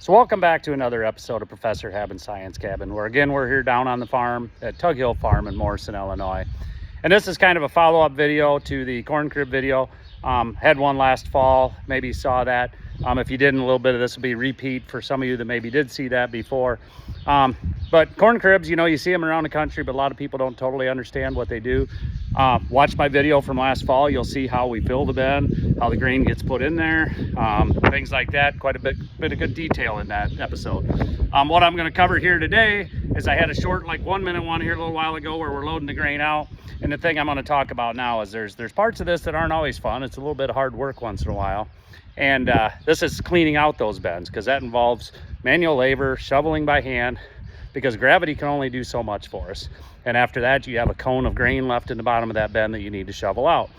So welcome back to another episode of Professor Habben's Science Cabin, where again we're here down on the farm at Tug Hill Farm in Morrison, Illinois. And this is kind of a follow-up video to the corn crib video. Had one last fall, maybe you saw that. If you didn't, a little bit of this will be repeat for some of you that maybe did see that before. But corn cribs, you know, you see them around the country, but a lot of people don't totally understand what they do. Watch my video from last fall. You'll see how we fill the bin, how the grain gets put in there, things like that. Quite a bit of good detail in that episode. What I'm going to cover here today is I had a short, like 1 minute one here a little while ago where we're loading the grain out. And the thing I'm going to talk about now is there's parts of this that aren't always fun. It's a little bit of hard work once in a while. And this is cleaning out those bins, because that involves manual labor, shoveling by hand, because gravity can only do so much for us. And after that, you have a cone of grain left in the bottom of that bin that you need to shovel out.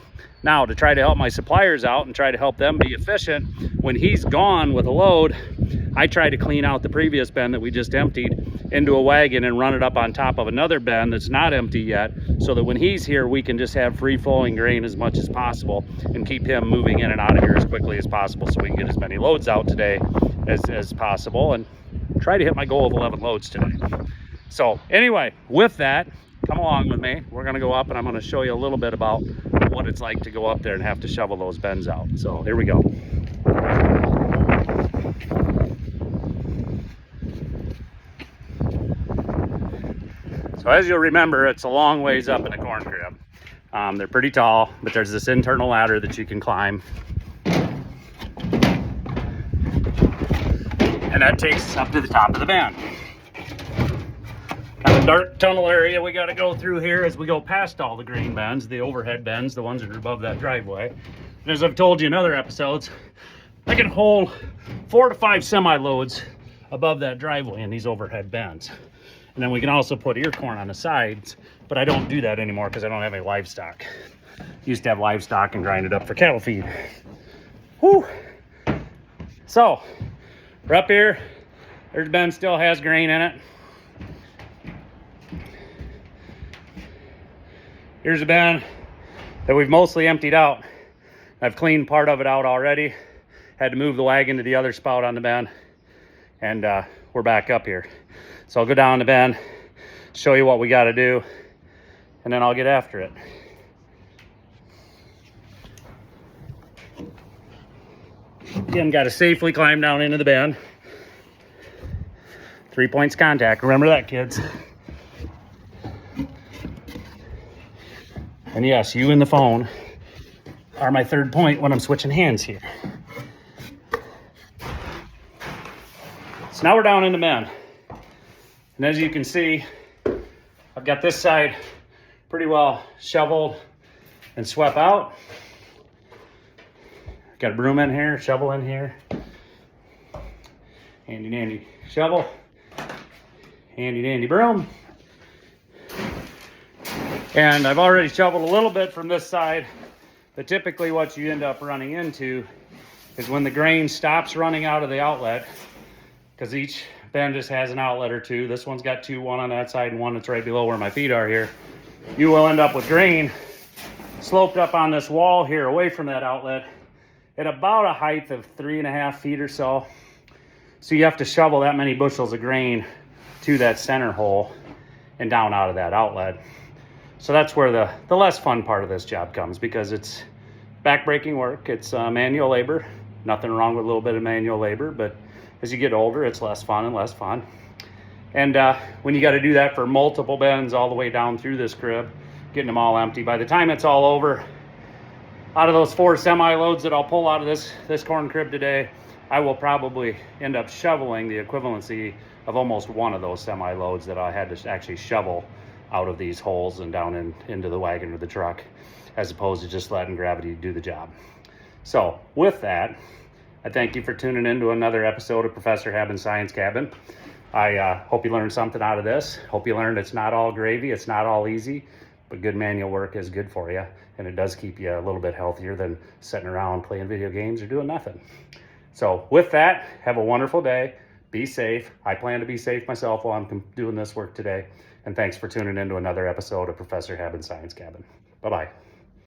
Now, to try to help my suppliers out and try to help them be efficient, when he's gone with a load, I try to clean out the previous bin that we just emptied into a wagon and run it up on top of another bin that's not empty yet, so that when he's here, we can just have free flowing grain as much as possible and keep him moving in and out of here as quickly as possible, so we can get as many loads out today as possible and try to hit my goal of 11 loads today. So anyway, with that, come along with me. We're going to go up and I'm going to show you a little bit about what it's like to go up there and have to shovel those bins out. So here we go. So as you'll remember, it's a long ways up in a corn crib. They're pretty tall, but there's this internal ladder that you can climb. And that takes us up to the top of the bin. Kind of dark tunnel area we got to go through here as we go past all the grain bins, the overhead bins, the ones that are above that driveway. And as I've told you in other episodes, I can hold 4 to 5 semi-loads above that driveway in these overhead bins. And then we can also put ear corn on the sides, but I don't do that anymore because I don't have any livestock. Used to have livestock and grind it up for cattle feed. Whew. So, we're up here. There's bin still has grain in it. Here's a bin that we've mostly emptied out. I've cleaned part of it out already. Had to move the wagon to the other spout on the bin. And we're back up here. So I'll go down the bin, show you what we got to do, and then I'll get after it. Again, got to safely climb down into the bin. 3 points contact. Remember that, kids. And yes, you and the phone are my third point when I'm switching hands here. So now we're down in the bin. And as you can see, I've got this side pretty well shoveled and swept out. Got a broom in here, shovel in here. Handy dandy shovel. Handy dandy broom. And I've already shoveled a little bit from this side, but typically what you end up running into is when the grain stops running out of the outlet, because each bin just has an outlet or two. This one's got two, one on that side and one that's right below where my feet are here. You will end up with grain sloped up on this wall here away from that outlet at about a height of 3.5 feet or so. So you have to shovel that many bushels of grain to that center hole and down out of that outlet. So that's where the less fun part of this job comes, because it's backbreaking work. It's manual labor. Nothing wrong with a little bit of manual labor, but as you get older, it's less fun and less fun. And when you got to do that for multiple bins all the way down through this crib, getting them all empty, by the time it's all over, out of those 4 semi-loads that I'll pull out of this corn crib today, I will probably end up shoveling the equivalency of almost one of those semi-loads that I had to actually shovel out of these holes and down into the wagon or the truck, as opposed to just letting gravity do the job. So with that, I thank you for tuning in to another episode of Professor Habben's Science Cabin. I hope you learned something out of this. Hope you learned it's not all gravy, it's not all easy, but good manual work is good for you, and it does keep you a little bit healthier than sitting around playing video games or doing nothing. So with that, have a wonderful day. Be safe. I plan to be safe myself while I'm doing this work today. And thanks for tuning in to another episode of Professor Habben's Science Cabin. Bye-bye.